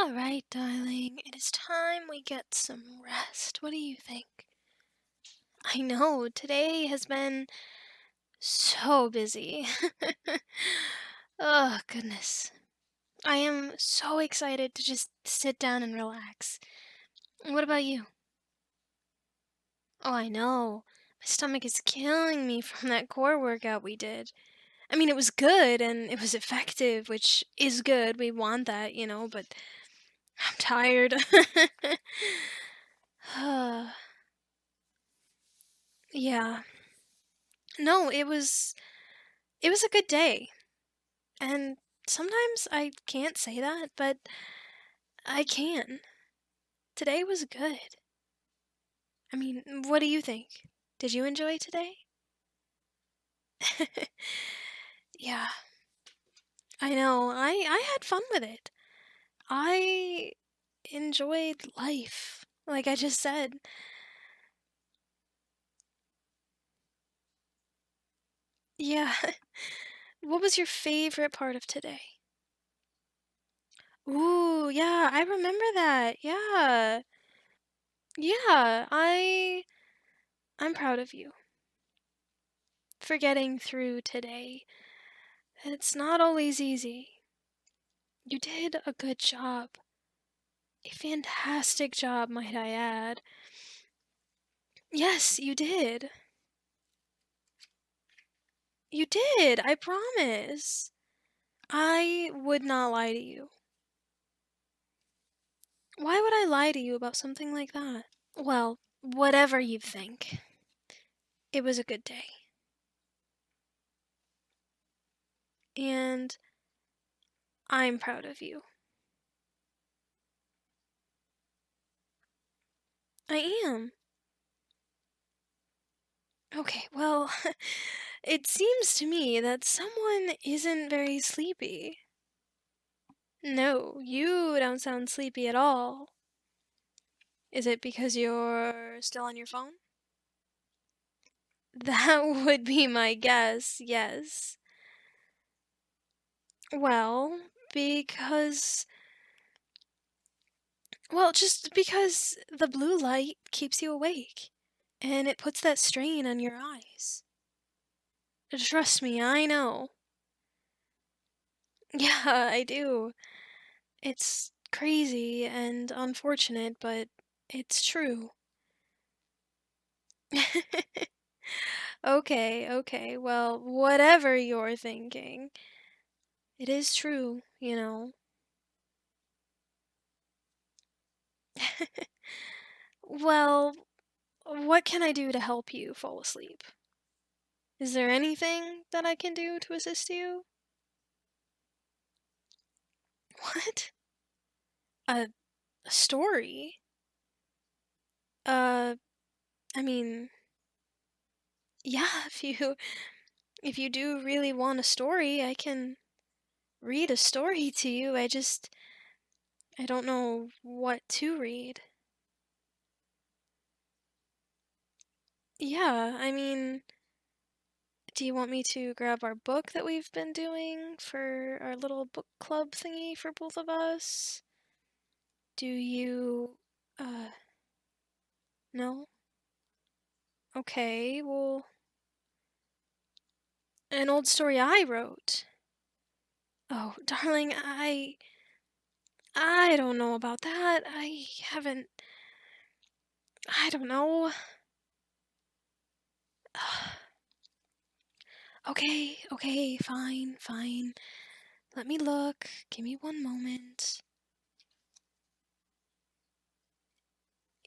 All right, darling. It is time we get some rest. What do you think? I know, today has been so busy. Oh, goodness. I am so excited to just sit down and relax. What about you? Oh, I know. My stomach is killing me from that core workout we did. I mean, it was good and it was effective, which is good. We want that, but I'm tired. Yeah. No, it was a good day. And sometimes I can't say that, but I can. Today was good. I mean, what do you think? Did you enjoy today? Yeah, I know. I had fun with it. I enjoyed life, like I just said. Yeah. What was your favorite part of today? Ooh, yeah, I remember that. Yeah. Yeah, I'm proud of you for getting through today. It's not always easy. You did a good job. A fantastic job, might I add. Yes, you did. You did, I promise. I would not lie to you. Why would I lie to you about something like that? Well, whatever you think, it was a good day. And I'm proud of you. I am. Okay, well, it seems to me that someone isn't very sleepy. No, you don't sound sleepy at all. Is it because you're still on your phone? That would be my guess, yes. Well, because. Well, just because the blue light keeps you awake, and it puts that strain on your eyes. Trust me, I know. Yeah, I do. It's crazy and unfortunate, but it's true. Okay, okay, well, whatever you're thinking, it is true. Well, what can I do to help you fall asleep? Is there anything that I can do to assist you? What? A, a story? Uh, I mean, yeah, if you do really want a story, I can read a story to you. I don't know what to read. Yeah, I mean, do you want me to grab our book that we've been doing for our little book club thingy for both of us? Do you, uh, no? Okay, well, an old story I wrote. Oh, darling, I don't know about that. I don't know. Okay, okay, fine, fine. Let me look. Give me one moment.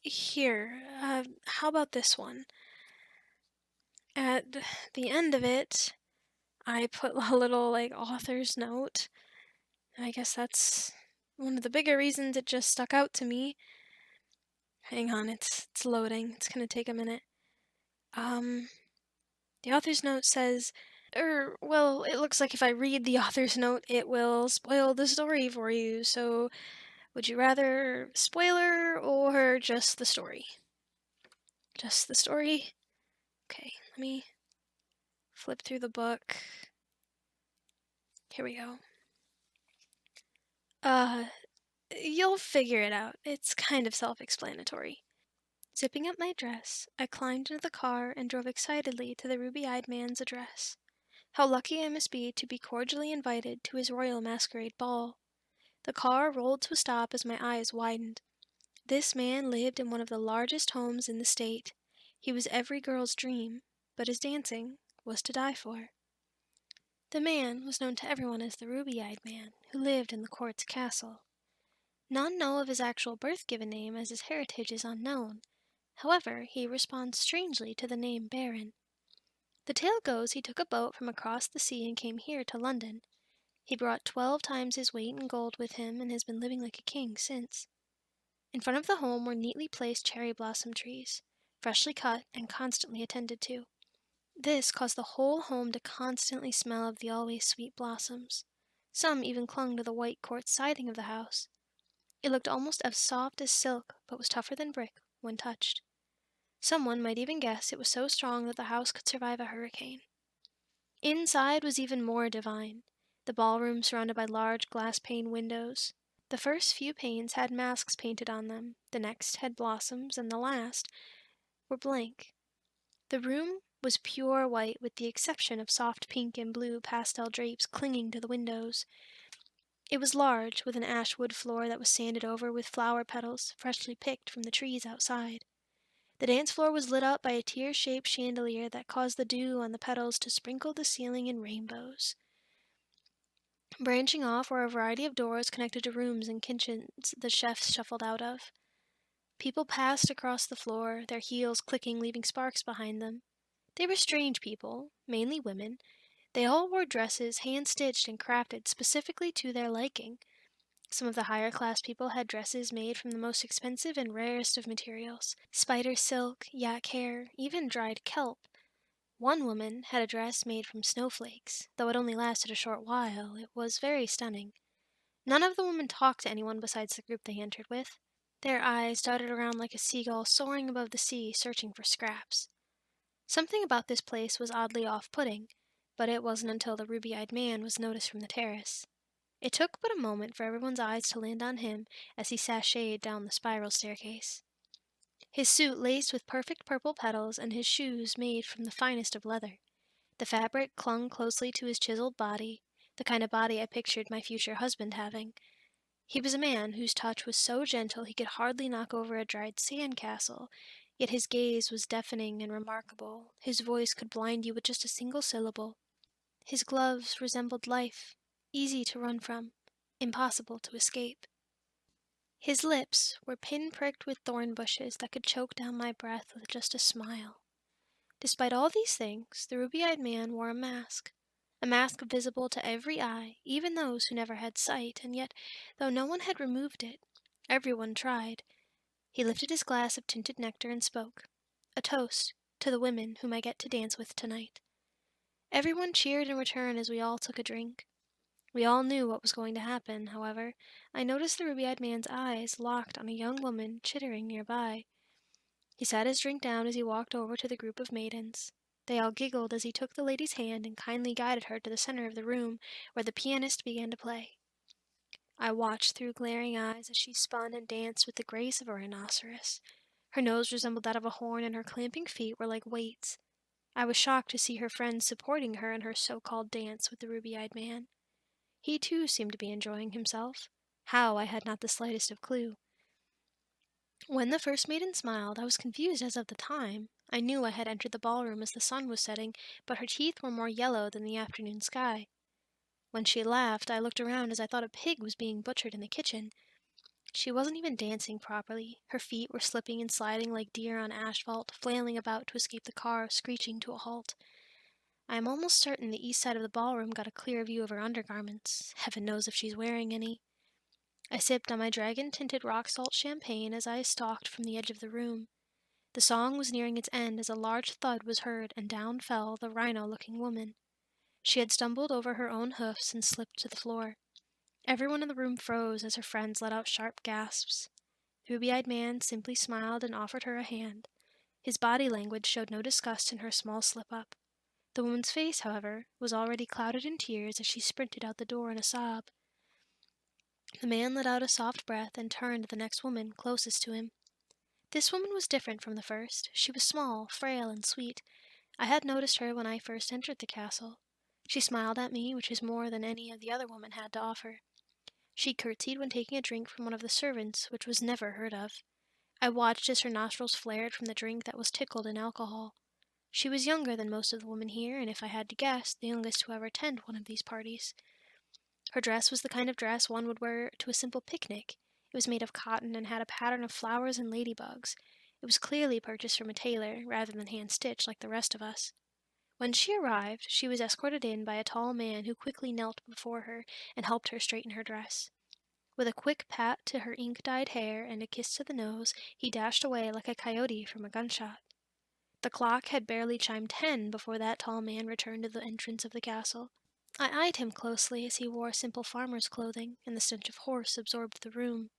Here, how about this one? At the end of it, I put a little, like, author's note. I guess that's one of the bigger reasons it just stuck out to me. Hang on, it's loading. It's gonna take a minute. Um, the author's note says, well, it looks like if I read the author's note, it will spoil the story for you. So, would you rather spoiler or just the story? Just the story? Okay, let me flip through the book. Here we go. Uh, You'll figure it out. It's kind of self-explanatory. Zipping up my dress, I climbed into the car and drove excitedly to the ruby-eyed man's address. How lucky I must be to be cordially invited to his royal masquerade ball. The car rolled to a stop as my eyes widened. This man lived in one of the largest homes in the state. He was every girl's dream, but his dancing was to die for. The man was known to everyone as the ruby-eyed man, who lived in the court's castle. None know of his actual birth-given name, as his heritage is unknown. However, he responds strangely to the name Baron. The tale goes he took a boat from across the sea and came here to London. He brought 12 times his weight in gold with him and has been living like a king since. In front of the home were neatly placed cherry blossom trees, freshly cut and constantly attended to. This caused the whole home to constantly smell of the always sweet blossoms. Some even clung to the white quartz siding of the house. It looked almost as soft as silk, but was tougher than brick when touched. Someone might even guess it was so strong that the house could survive a hurricane. Inside was even more divine. The ballroom surrounded by large glass-pane windows. The first few panes had masks painted on them, the next had blossoms, and the last were blank. The room was pure white with the exception of soft pink and blue pastel drapes clinging to the windows. It was large, with an ash wood floor that was sanded over with flower petals freshly picked from the trees outside. The dance floor was lit up by a tear-shaped chandelier that caused the dew on the petals to sprinkle the ceiling in rainbows. Branching off were a variety of doors connected to rooms and kitchens the chefs shuffled out of. People passed across the floor, their heels clicking, leaving sparks behind them. They were strange people, mainly women. They all wore dresses hand-stitched and crafted specifically to their liking. Some of the higher-class people had dresses made from the most expensive and rarest of materials: spider silk, yak hair, even dried kelp. One woman had a dress made from snowflakes. Though it only lasted a short while, it was very stunning. None of the women talked to anyone besides the group they entered with. Their eyes darted around like a seagull soaring above the sea, searching for scraps. Something about this place was oddly off-putting, but it wasn't until the ruby-eyed man was noticed from the terrace. It took but a moment for everyone's eyes to land on him as he sashayed down the spiral staircase. His suit laced with perfect purple petals and his shoes made from the finest of leather. The fabric clung closely to his chiseled body, the kind of body I pictured my future husband having. He was a man whose touch was so gentle he could hardly knock over a dried sand-castle, yet his gaze was deafening and remarkable. His voice could blind you with just a single syllable. His gloves resembled life, easy to run from, impossible to escape. His lips were pin-pricked with thorn bushes that could choke down my breath with just a smile. Despite all these things, the ruby-eyed man wore a mask visible to every eye, even those who never had sight, and yet, though no one had removed it, everyone tried. He lifted his glass of tinted nectar and spoke. A toast to the women whom I get to dance with tonight. Everyone cheered in return as we all took a drink. We all knew what was going to happen, however. I noticed the ruby-eyed man's eyes locked on a young woman chittering nearby. He sat his drink down as he walked over to the group of maidens. They all giggled as he took the lady's hand and kindly guided her to the center of the room, where the pianist began to play. I watched through glaring eyes as she spun and danced with the grace of a rhinoceros. Her nose resembled that of a horn, and her clamping feet were like weights. I was shocked to see her friends supporting her in her so-called dance with the ruby-eyed man. He too seemed to be enjoying himself. How, I had not the slightest of clue. When the first maiden smiled, I was confused as of the time. I knew I had entered the ballroom as the sun was setting, but her teeth were more yellow than the afternoon sky. When she laughed, I looked around as I thought a pig was being butchered in the kitchen. She wasn't even dancing properly. Her feet were slipping and sliding like deer on asphalt, flailing about to escape the car, screeching to a halt. I am almost certain the east side of the ballroom got a clear view of her undergarments. Heaven knows if she's wearing any. I sipped on my dragon-tinted rock salt champagne as I stalked from the edge of the room. The song was nearing its end as a large thud was heard, and down fell the rhino-looking woman. She had stumbled over her own hoofs and slipped to the floor. Everyone in the room froze as her friends let out sharp gasps. The ruby-eyed man simply smiled and offered her a hand. His body language showed no disgust in her small slip-up. The woman's face, however, was already clouded in tears as she sprinted out the door in a sob. The man let out a soft breath and turned to the next woman closest to him. This woman was different from the first. She was small, frail, and sweet. I had noticed her when I first entered the castle. She smiled at me, which is more than any of the other women had to offer. She curtsied when taking a drink from one of the servants, which was never heard of. I watched as her nostrils flared from the drink that was tickled in alcohol. She was younger than most of the women here, and if I had to guess, the youngest to ever attend one of these parties. Her dress was the kind of dress one would wear to a simple picnic. It was made of cotton and had a pattern of flowers and ladybugs. It was clearly purchased from a tailor, rather than hand-stitched like the rest of us. When she arrived, she was escorted in by a tall man who quickly knelt before her and helped her straighten her dress. With a quick pat to her ink-dyed hair and a kiss to the nose, he dashed away like a coyote from a gunshot. The clock had barely chimed 10 before that tall man returned to the entrance of the castle. I eyed him closely as he wore simple farmer's clothing, and the stench of horse absorbed the room.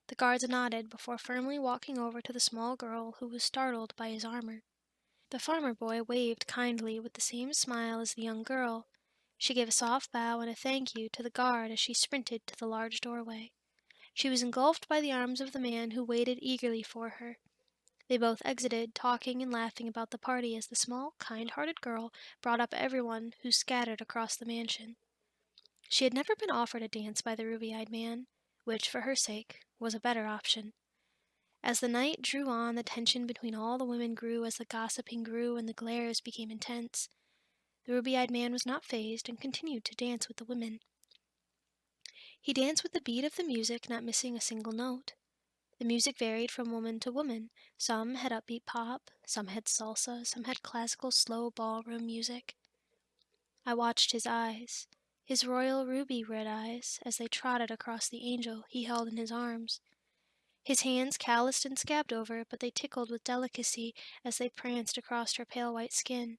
The guards nodded before firmly walking over to the small girl who was startled by his armor. The farmer boy waved kindly with the same smile as the young girl. She gave a soft bow and a thank you to the guard as she sprinted to the large doorway. She was engulfed by the arms of the man who waited eagerly for her. They both exited, talking and laughing about the party as the small, kind-hearted girl brought up everyone who scattered across the mansion. She had never been offered a dance by the ruby-eyed man, which, for her sake, was a better option. As the night drew on, the tension between all the women grew as the gossiping grew and the glares became intense. The ruby-eyed man was not fazed and continued to dance with the women. He danced with the beat of the music, not missing a single note. The music varied from woman to woman. Some had upbeat pop, some had salsa, some had classical slow ballroom music. I watched his eyes, his royal ruby-red eyes, as they trotted across the angel he held in his arms. His hands calloused and scabbed over, but they tickled with delicacy as they pranced across her pale white skin.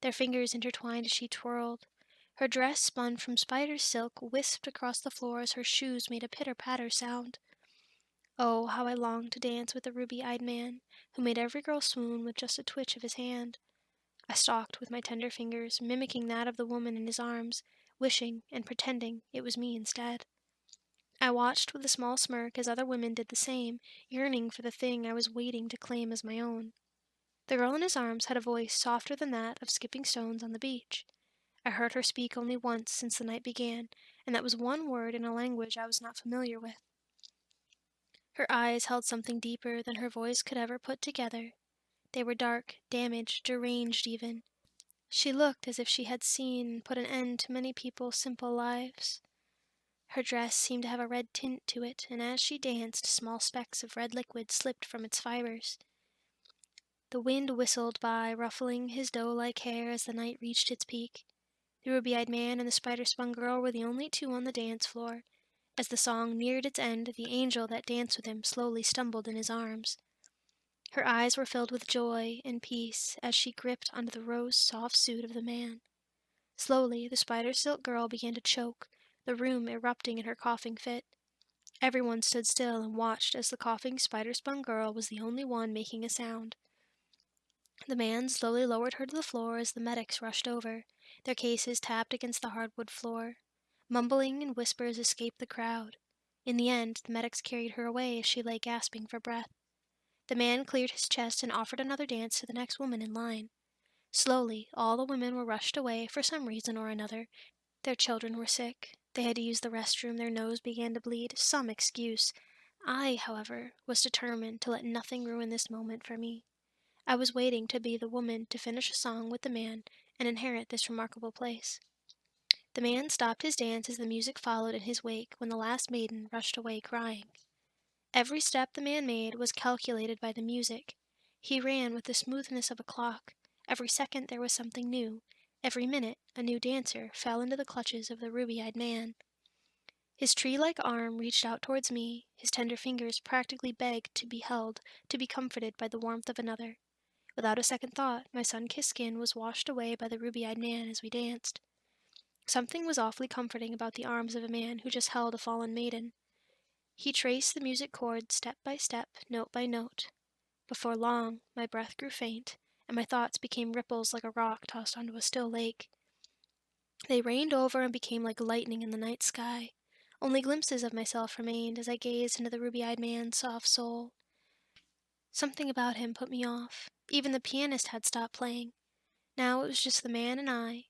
Their fingers intertwined as she twirled. Her dress, spun from spider's silk, wisped across the floor as her shoes made a pitter-patter sound. Oh, how I longed to dance with the ruby-eyed man, who made every girl swoon with just a twitch of his hand. I stalked with my tender fingers, mimicking that of the woman in his arms, wishing and pretending it was me instead. I watched with a small smirk as other women did the same, yearning for the thing I was waiting to claim as my own. The girl in his arms had a voice softer than that of skipping stones on the beach. I heard her speak only once since the night began, and that was one word in a language I was not familiar with. Her eyes held something deeper than her voice could ever put together. They were dark, damaged, deranged even. She looked as if she had seen and put an end to many people's simple lives. Her dress seemed to have a red tint to it, and as she danced, small specks of red liquid slipped from its fibers. The wind whistled by, ruffling his doe-like hair as the night reached its peak. The ruby-eyed man and the spider-spun girl were the only two on the dance floor. As the song neared its end, the angel that danced with him slowly stumbled in his arms. Her eyes were filled with joy and peace as she gripped onto the rose-soft suit of the man. Slowly, the spider-silk girl began to choke, the room erupting in her coughing fit. Everyone stood still and watched as the coughing spider-spun girl was the only one making a sound. The man slowly lowered her to the floor as the medics rushed over. Their cases tapped against the hardwood floor. Mumbling and whispers escaped the crowd. In the end, the medics carried her away as she lay gasping for breath. The man cleared his chest and offered another dance to the next woman in line. Slowly, all the women were rushed away for some reason or another. Their children were sick. They had to use the restroom. Their nose began to bleed. Some excuse. I, however, was determined to let nothing ruin this moment for me. I was waiting to be the woman to finish a song with the man and inherit this remarkable place. The man stopped his dance as the music followed in his wake when the last maiden rushed away crying. Every step the man made was calculated by the music. He ran with the smoothness of a clock. Every second there was something new. Every minute a new dancer fell into the clutches of the ruby-eyed man. His tree-like arm reached out towards me. His tender fingers practically begged to be held, to be comforted by the warmth of another. Without a second thought, my sun-kissed skin was washed away by the ruby-eyed man as we danced. Something was awfully comforting about the arms of a man who just held a fallen maiden. He traced the music chords step by step, note by note. Before long, my breath grew faint, and my thoughts became ripples like a rock tossed onto a still lake. They rained over and became like lightning in the night sky. Only glimpses of myself remained as I gazed into the ruby-eyed man's soft soul. Something about him put me off. Even the pianist had stopped playing. Now it was just the man and I.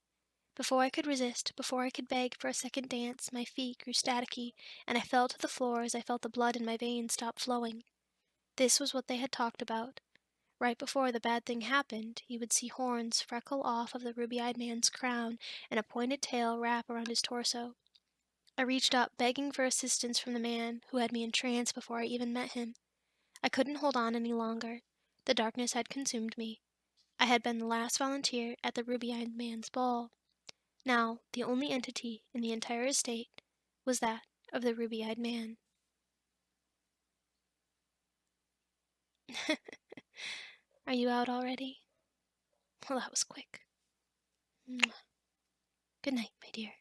Before I could resist, before I could beg for a second dance, my feet grew staticky, and I fell to the floor as I felt the blood in my veins stop flowing. This was what they had talked about. Right before the bad thing happened, he would see horns freckle off of the ruby-eyed man's crown and a pointed tail wrap around his torso. I reached up, begging for assistance from the man who had me entranced before I even met him. I couldn't hold on any longer. The darkness had consumed me. I had been the last volunteer at the ruby-eyed man's ball. Now, the only entity in the entire estate was that of the ruby-eyed man. Are you out already? Well, that was quick. Good night, my dear.